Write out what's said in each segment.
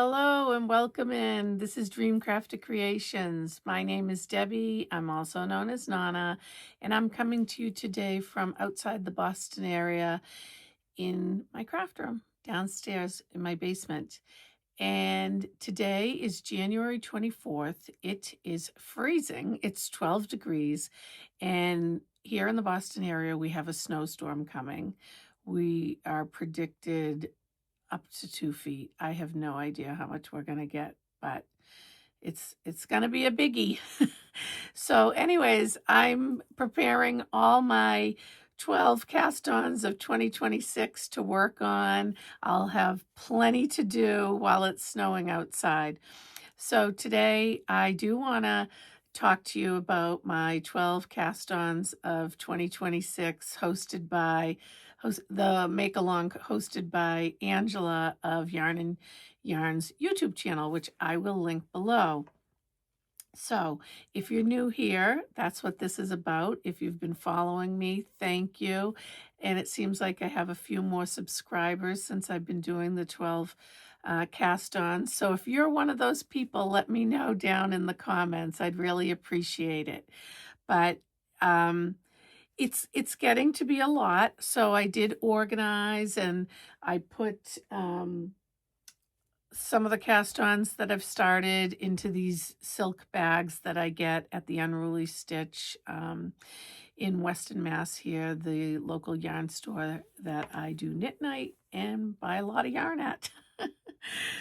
Hello and welcome in. This is Dreamcrafted Creations. My name is Debbie. I'm also known as Nana, and I'm coming to you today from outside the Boston area in my craft room downstairs in my basement. And today is January 24th. It is freezing. It's 12 degrees. And here in the Boston area, we have a snowstorm coming. We are predicted up to 2 feet. I have no idea how much we're gonna get, but it's gonna be a biggie. So anyways, I'm preparing all my 12 cast-ons of 2026 to work on. I'll have plenty to do while it's snowing outside. So today I do wanna talk to you about my 12 cast-ons of 2026 the Make Along hosted by Angela of Yarn and Yarn's YouTube channel, which I will link below. So if you're new here, that's what this is about. If you've been following me, thank you. And it seems like I have a few more subscribers since I've been doing the 12 cast-ons. So if you're one of those people, let me know down in the comments. I'd really appreciate it. But it's getting to be a lot, so I did organize and I put some of the cast-ons that I've started into these silk bags that I get at the Unruly Stitch in Weston, Mass here, the local yarn store that I do knit night and buy a lot of yarn at.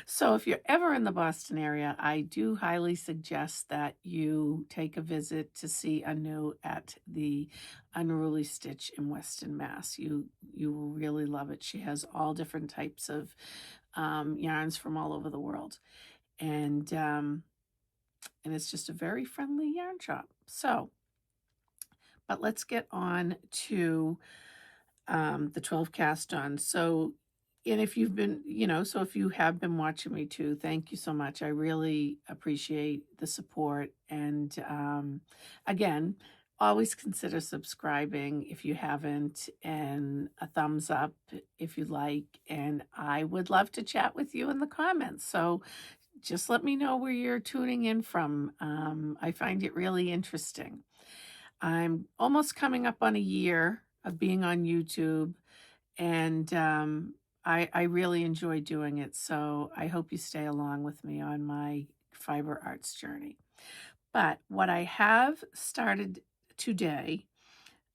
So if you're ever in the Boston area, I do highly suggest that you take a visit to see Anu at the Unruly Stitch in Weston, Mass. You will really love it. She has all different types of yarns from all over the world, and it's just a very friendly yarn shop. So, but let's get on to the 12 cast-ons. So, and if you've been, so if you have been watching me too, thank you so much. I really appreciate the support. And again, always consider subscribing if you haven't, and a thumbs up if you like. And I would love to chat with you in the comments. So just let me know where you're tuning in from. I find it really interesting. I'm almost coming up on a year of being on YouTube, and I really enjoy doing it, so I hope you stay along with me on my fiber arts journey. But what I have started today,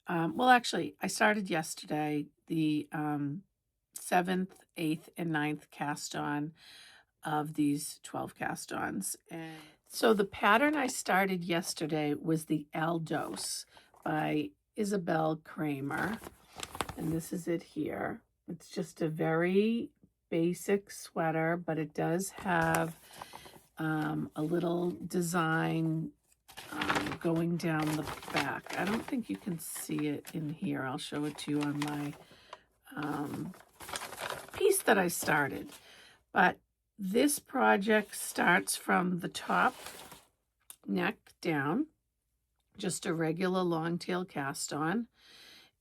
actually, I started yesterday the 7th, 8th, and 9th cast-on of these 12 cast-ons. And so the pattern I started yesterday was the Aldos by Isabel Kramer, and this is it here. It's just a very basic sweater, but it does have a little design going down the back. I don't think you can see it in here. I'll show it to you on my piece that I started. But this project starts from the top neck down, just a regular long tail cast on,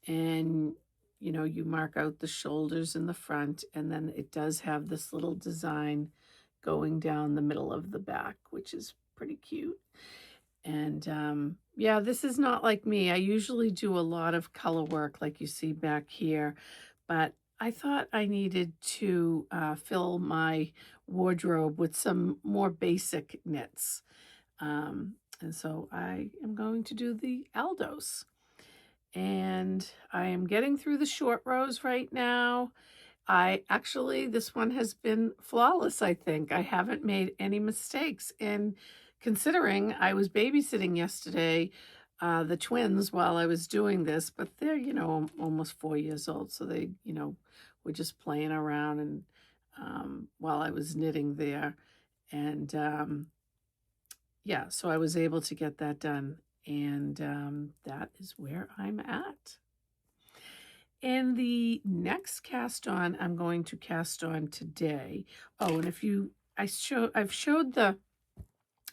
and you mark out the shoulders in the front, and then it does have this little design going down the middle of the back, which is pretty cute. And yeah, this is not like me. I usually do a lot of color work like you see back here, but I thought I needed to fill my wardrobe with some more basic knits. And so I am going to do the Aldos. And I am getting through the short rows right now. This one has been flawless, I think. I haven't made any mistakes. And considering I was babysitting yesterday, the twins while I was doing this, but they're, almost 4 years old. So they, were just playing around and while I was knitting there. And yeah, so I was able to get that done. And that is where I'm at. And the next cast on I'm going to cast on today. Oh, and I've showed the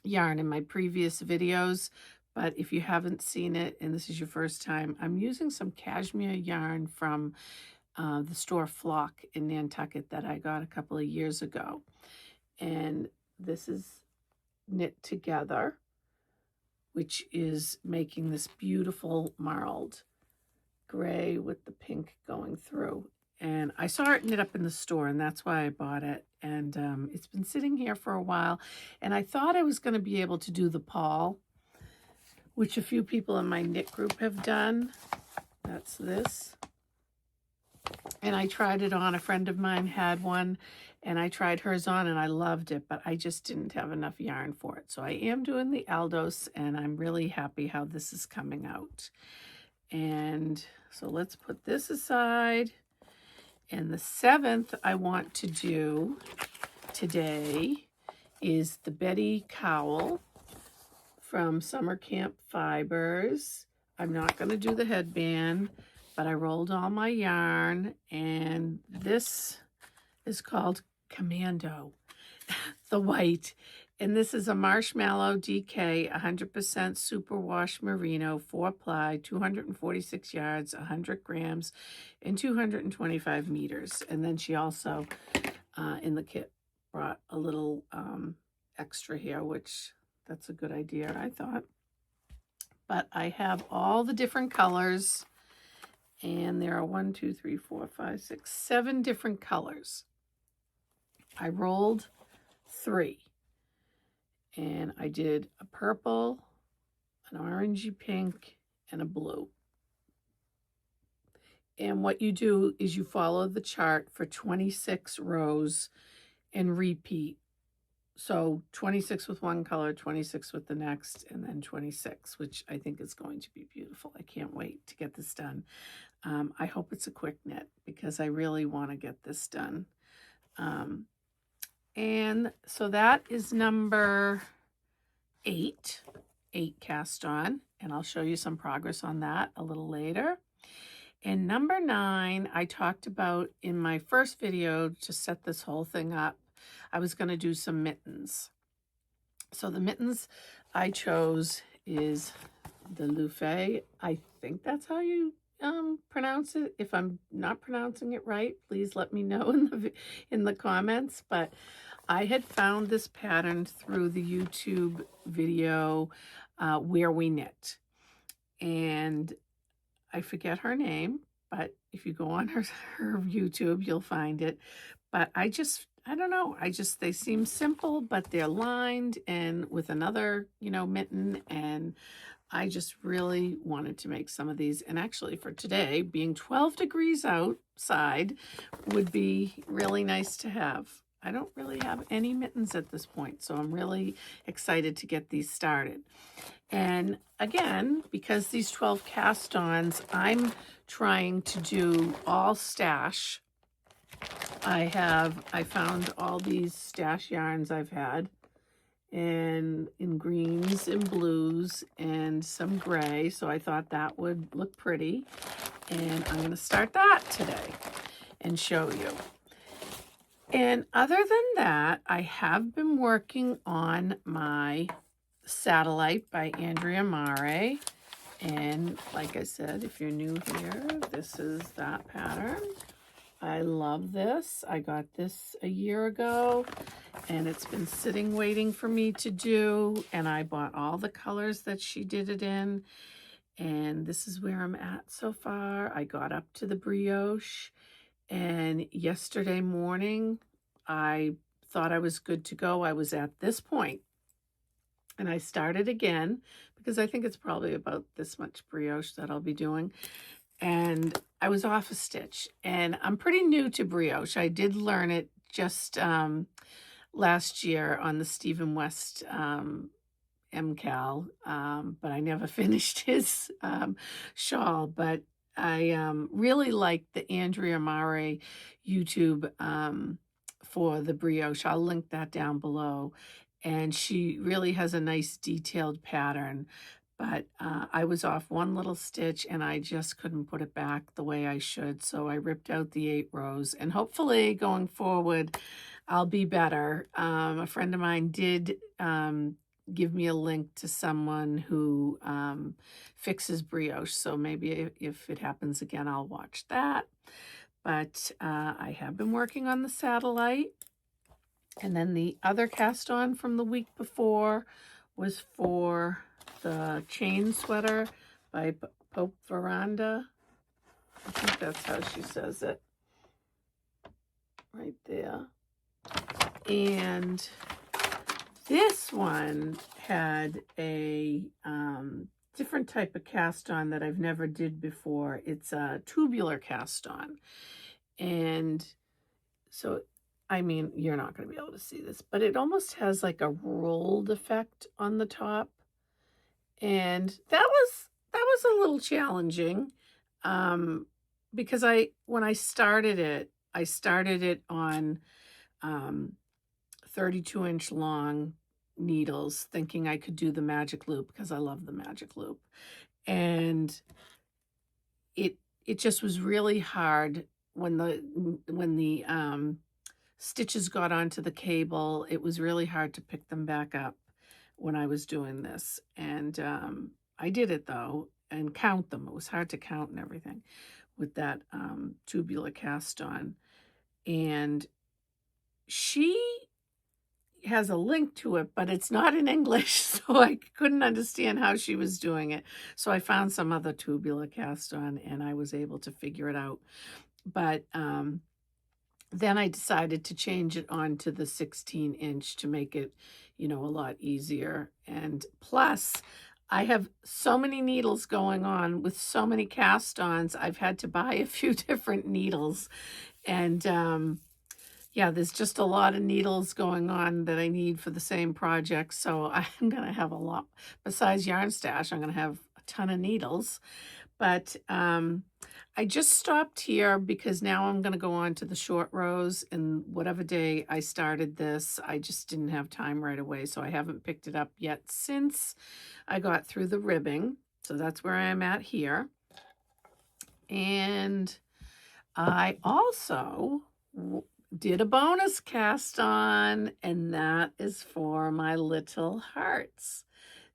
yarn in my previous videos, but if you haven't seen it and this is your first time, I'm using some cashmere yarn from the store Flock in Nantucket that I got a couple of years ago. and this is knit together, which is making this beautiful marled gray with the pink going through. And I saw it knit up in the store, and that's why I bought it. And it's been sitting here for a while, and I thought I was going to be able to do the pall, which a few people in my knit group have done. That's this. And I tried it on. A friend of mine had one, and I tried hers on, and I loved it, but I just didn't have enough yarn for it. So I am doing the Aldos, and I'm really happy how this is coming out. And so let's put this aside. And the 7th I want to do today is the Betty Cowl from Summer Camp Fibers. I'm not going to do the headband, but I rolled all my yarn, and this is called Commando, the white. And this is a Marshmallow DK 100% superwash merino, 4-ply, 246 yards, 100 grams, and 225 meters. And then she also, in the kit, brought a little extra here, which that's a good idea, I thought. But I have all the different colors, and there are 1, 2, 3, 4, 5, 6, 7 different colors. I rolled 3. And I did a purple, an orangey pink, and a blue. And what you do is you follow the chart for 26 rows and repeat. So 26 with one color, 26 with the next, and then 26, which I think is going to be beautiful. I can't wait to get this done. I hope it's a quick knit because I really want to get this done. And so that is number 8 cast on, and I'll show you some progress on that a little later. And number 9, I talked about in my first video to set this whole thing up. I was going to do some mittens. So the mittens I chose is the Lufet. I think that's how you pronounce it. If I'm not pronouncing it right, please let me know in the comments. But I had found this pattern through the YouTube video Where We Knit. And I forget her name, but if you go on her YouTube, you'll find it. But I don't know. They seem simple, but they're lined and with another, mitten. And I just really wanted to make some of these. And actually for today, being 12 degrees outside would be really nice to have. I don't really have any mittens at this point, so I'm really excited to get these started. And again, because these 12 cast-ons, I'm trying to do all stash. I found all these stash yarns I've had, and in greens and blues and some gray, so I thought that would look pretty. And I'm going to start that today and show you. And other than that, I have been working on my Satellite by Andrea Mare. And like I said, if you're new here, this is that pattern. I love this. I got this a year ago, and it's been sitting waiting for me to do. And I bought all the colors that she did it in. And this is where I'm at so far. I got up to the brioche. And yesterday morning, I thought I was good to go. I was at this point. And I started again because I think it's probably about this much brioche that I'll be doing. And I was off a stitch. And I'm pretty new to brioche. I did learn it just last year on the Stephen West MKAL, but I never finished his shawl. But I really like the Andrea Mare YouTube for the brioche. I'll link that down below. And she really has a nice detailed pattern. But I was off one little stitch and I just couldn't put it back the way I should. So I ripped out the 8 rows. And hopefully going forward, I'll be better. A friend of mine did give me a link to someone who fixes brioche. So maybe if it happens again, I'll watch that. But I have been working on the Satellite. And then the other cast on from the week before was for the chain sweater by Pope Veranda. I think that's how she says it. Right there. And this one had a different type of cast on that I've never did before. It's a tubular cast on. And so, I mean, you're not going to be able to see this, but it almost has like a rolled effect on the top. And that was a little challenging because when I started it on 32-inch long needles, thinking I could do the magic loop because I love the magic loop. And it just was really hard when the stitches got onto the cable. It was really hard to pick them back up when I was doing this. And I did it though, and count them. It was hard to count and everything with that tubular cast on. And she has a link to it, but it's not in English, so I couldn't understand how she was doing it. So I found some other tubular cast on, and I was able to figure it out. But then I decided to change it on to the 16-inch to make it, a lot easier. And plus, I have so many needles going on with so many cast-ons. I've had to buy a few different needles. And yeah, there's just a lot of needles going on that I need for the same project. So I'm going to have a lot. Besides yarn stash, I'm going to have a ton of needles. But I just stopped here because now I'm going to go on to the short rows. And whatever day I started this, I just didn't have time right away. So I haven't picked it up yet since I got through the ribbing. So that's where I'm at here. And I also did a bonus cast on, and that is for my little hearts.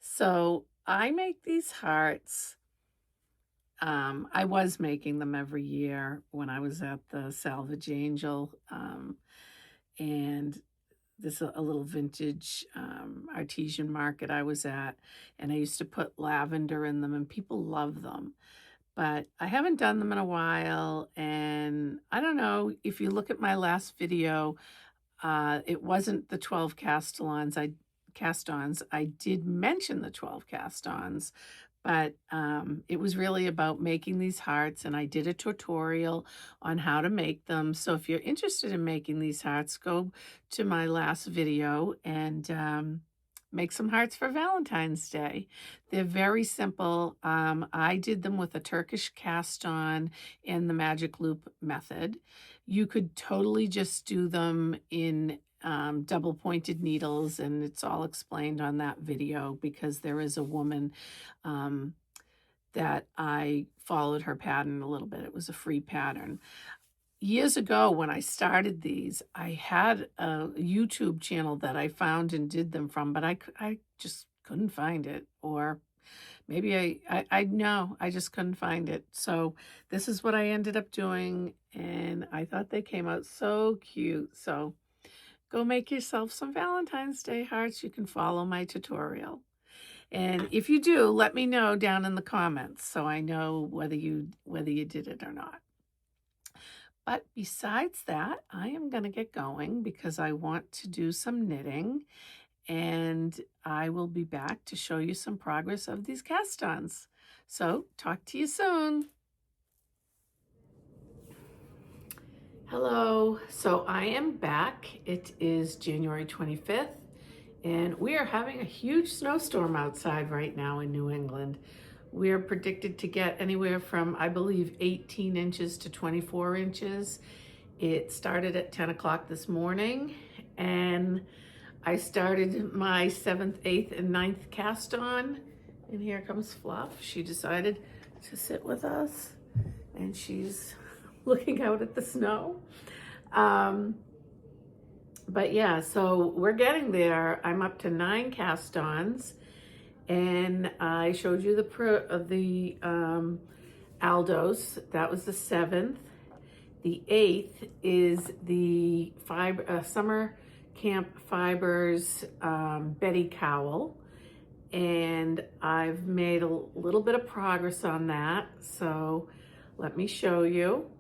So I make these hearts. I was making them every year when I was at the Salvage Angel, and this a little vintage artesian market I was at, and I used to put lavender in them, and people love them. But I haven't done them in a while, and I don't know, if you look at my last video, it wasn't the 12 cast-ons. I did mention the 12 cast-ons, but it was really about making these hearts, and I did a tutorial on how to make them. So if you're interested in making these hearts, go to my last video and make some hearts for Valentine's Day. They're very simple. I did them with a Turkish cast on in the magic loop method. You could totally just do them in double pointed needles, and it's all explained on that video because there is a woman that I followed her pattern a little bit. It was a free pattern. Years ago, when I started these, I had a YouTube channel that I found and did them from, but I just couldn't find it. Or maybe I know, I just couldn't find it. So this is what I ended up doing, and I thought they came out so cute. So go make yourself some Valentine's Day hearts. You can follow my tutorial. And if you do, let me know down in the comments so I know whether you did it or not. But besides that, I am going to get going because I want to do some knitting, and I will be back to show you some progress of these cast-ons. So talk to you soon. Hello, so I am back. It is January 25th, and we are having a huge snowstorm outside right now in New England. We are predicted to get anywhere from, I believe, 18 inches to 24 inches. It started at 10 o'clock this morning, and I started my 7th, 8th, and 9th cast on. And here comes Fluff. She decided to sit with us, and she's looking out at the snow. But yeah, so we're getting there. I'm up to 9 cast-ons. And I showed you the Aldos. That was the 7th. The 8th is the summer Camp Fibers Betty Cowl, and I've made a little bit of progress on that, so let me show you.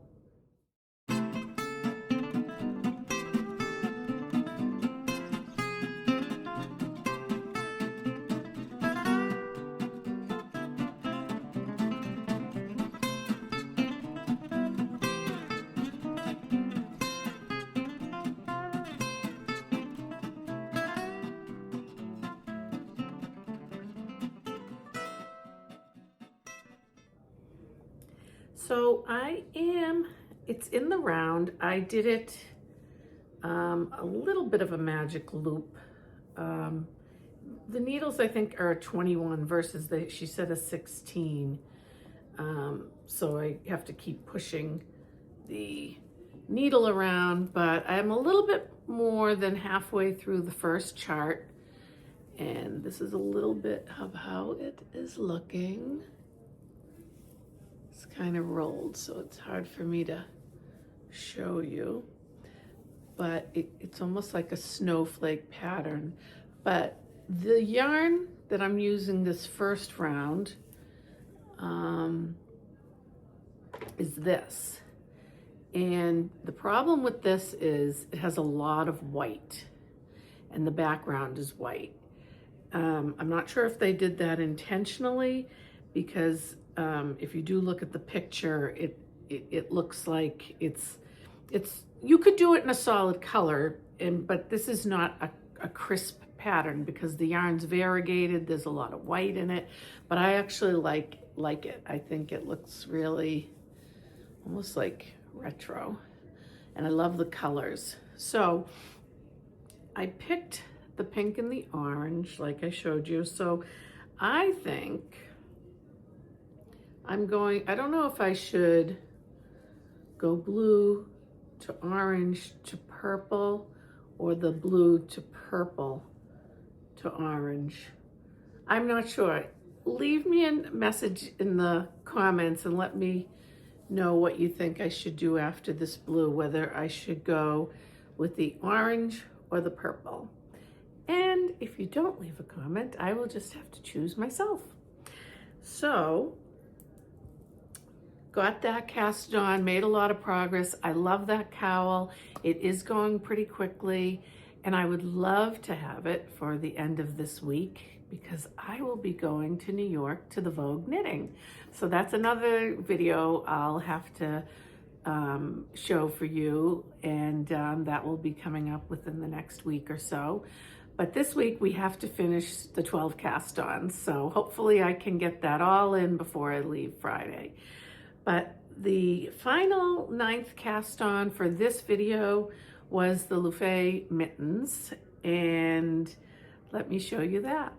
So it's in the round. I did it a little bit of a magic loop. The needles I think are 21 versus she said a 16. So I have to keep pushing the needle around, but I'm a little bit more than halfway through the first chart. And this is a little bit of how it is looking. It's kind of rolled, so it's hard for me to show you, but it's almost like a snowflake pattern. But the yarn that I'm using this first round is this. And the problem with this is it has a lot of white and the background is white. I'm not sure if they did that intentionally, because if you do look at the picture, it looks like it's you could do it in a solid color, but this is not a crisp pattern because the yarn's variegated. There's a lot of white in it, but I actually like it. I think it looks really almost like retro, and I love the colors. So I picked the pink and the orange like I showed you. So I think I don't know if I should go blue to orange to purple or the blue to purple to orange. I'm not sure. Leave me a message in the comments and let me know what you think I should do after this blue, whether I should go with the orange or the purple. And if you don't leave a comment, I will just have to choose myself. So, got that cast on, made a lot of progress. I love that cowl. It is going pretty quickly, and I would love to have it for the end of this week because I will be going to New York to the Vogue knitting. So that's another video I'll have to show for you, and that will be coming up within the next week or so. But this week we have to finish the 12 cast ons, so hopefully I can get that all in before I leave Friday. But the final 9th cast on for this video was the Lufet mittens, and let me show you that.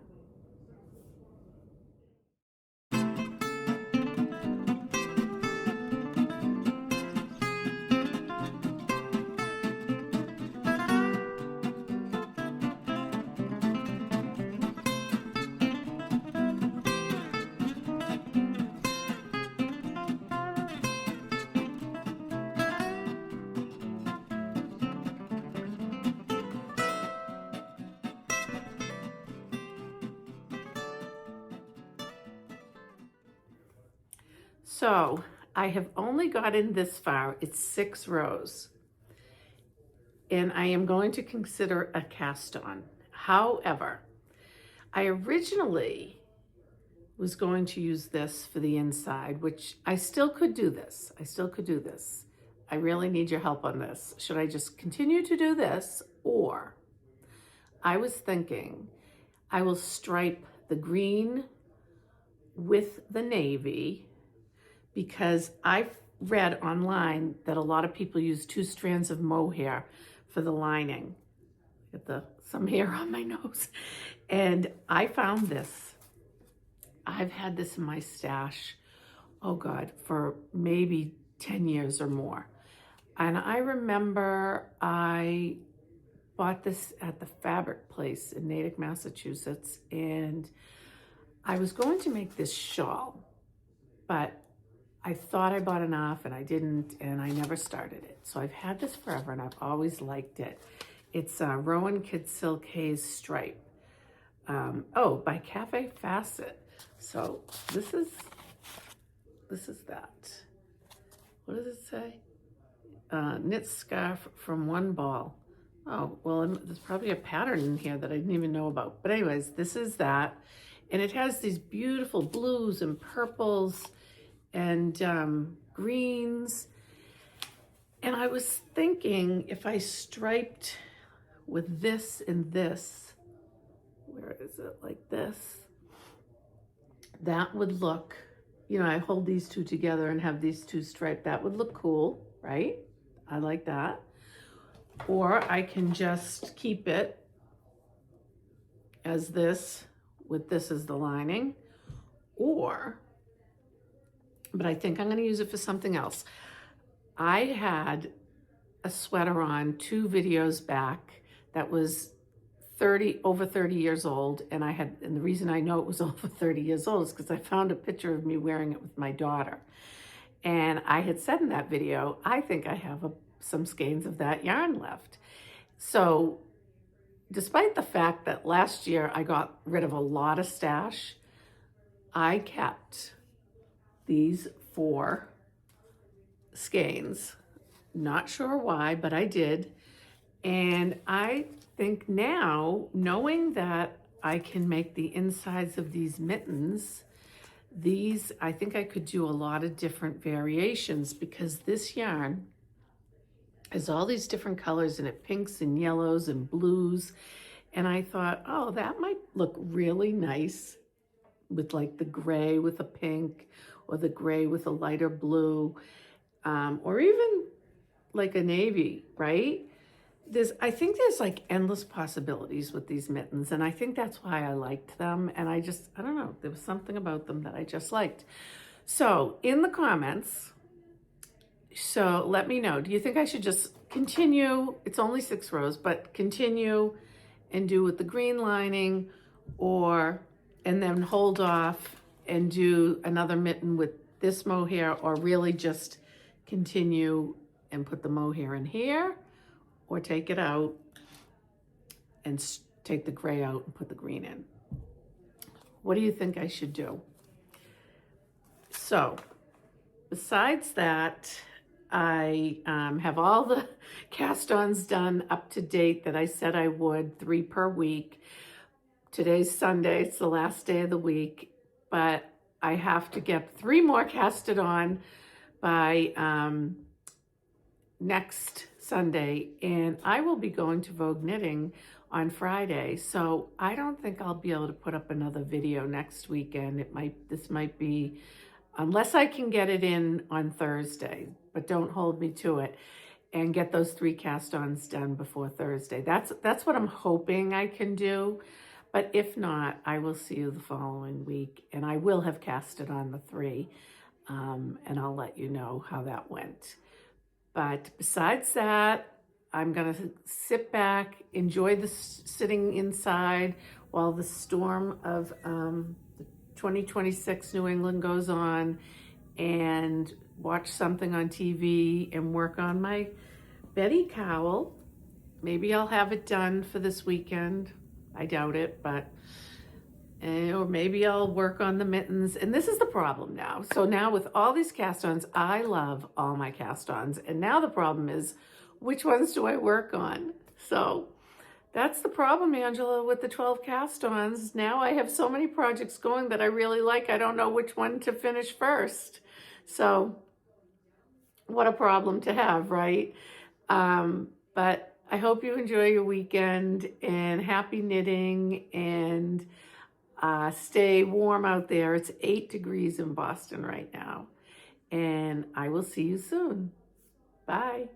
So I have only gotten this far. It's 6 rows, and I am going to consider a cast on. However, I originally was going to use this for the inside, which I still could do this. I really need your help on this. Should I just continue to do this, or I was thinking I will stripe the green with the navy, because I've read online that a lot of people use 2 strands of mohair for the lining. Get some hair on my nose. And I found this. I've had this in my stash, oh God, for maybe 10 years or more. And I remember I bought this at the fabric place in Natick, Massachusetts, and I was going to make this shawl, but I thought I bought enough and I didn't, and I never started it. So I've had this forever and I've always liked it. It's Rowan Kid Silk Haze Stripe. Oh, by Cafe Facet. So this is that. What does it say? Knit scarf from one ball. Oh, well, there's probably a pattern in here that I didn't even know about. But anyways, this is that. And it has these beautiful blues and purples and greens. And I was thinking if I striped with this and this, where is it, like this, that would look, you know, I hold these two together and have these two striped. That would look cool, right? I like that. Or I can just keep it as this, with this as the lining. Or, but I think I'm gonna use it for something else. I had a sweater on 2 videos back that was over 30 years old, and the reason I know it was over 30 years old is because I found a picture of me wearing it with my daughter. And I had said in that video, I think I have some skeins of that yarn left. So despite the fact that last year I got rid of a lot of stash, I kept these 4 skeins. Not sure why, but I did. And I think now, knowing that I can make the insides of these mittens, I think I could do a lot of different variations, because this yarn has all these different colors in it, pinks and yellows and blues. And I thought, oh, that might look really nice with like the gray with a pink, or the gray with a lighter blue, or even like a navy, right? I think there's like endless possibilities with these mittens, and I think that's why I liked them. And I don't know, there was something about them that I just liked. So in the comments, so let me know, do you think I should just continue? It's only 6 rows, but continue and do with the green lining, and then hold off and do another mitten with this mohair, or really just continue and put the mohair in here, or take it out and take the gray out and put the green in? What do you think I should do? So besides that, I have all the cast-ons done up to date that I said I would, 3 per week. Today's Sunday, it's the last day of the week, but I have to get 3 more casted on by next Sunday, and I will be going to Vogue Knitting on Friday, so I don't think I'll be able to put up another video next weekend. This might be, unless I can get it in on Thursday, but don't hold me to it, and get those 3 cast-ons done before Thursday. That's what I'm hoping I can do, but if not, I will see you the following week, and I will have casted on the 3, and I'll let you know how that went. But besides that, I'm gonna sit back, enjoy the sitting inside while the storm of the 2026 New England goes on, and watch something on TV and work on my Betty cowl. Maybe I'll have it done for this weekend. I doubt it, but or maybe I'll work on the mittens. And this is the problem now. So now with all these cast-ons, I love all my cast-ons. And now the problem is, which ones do I work on? So that's the problem, Angela, with the 12 cast-ons. Now I have so many projects going that I really like. I don't know which one to finish first. So what a problem to have, right? But I hope you enjoy your weekend, and happy knitting, and stay warm out there. It's 8 degrees in Boston right now, and I will see you soon. Bye.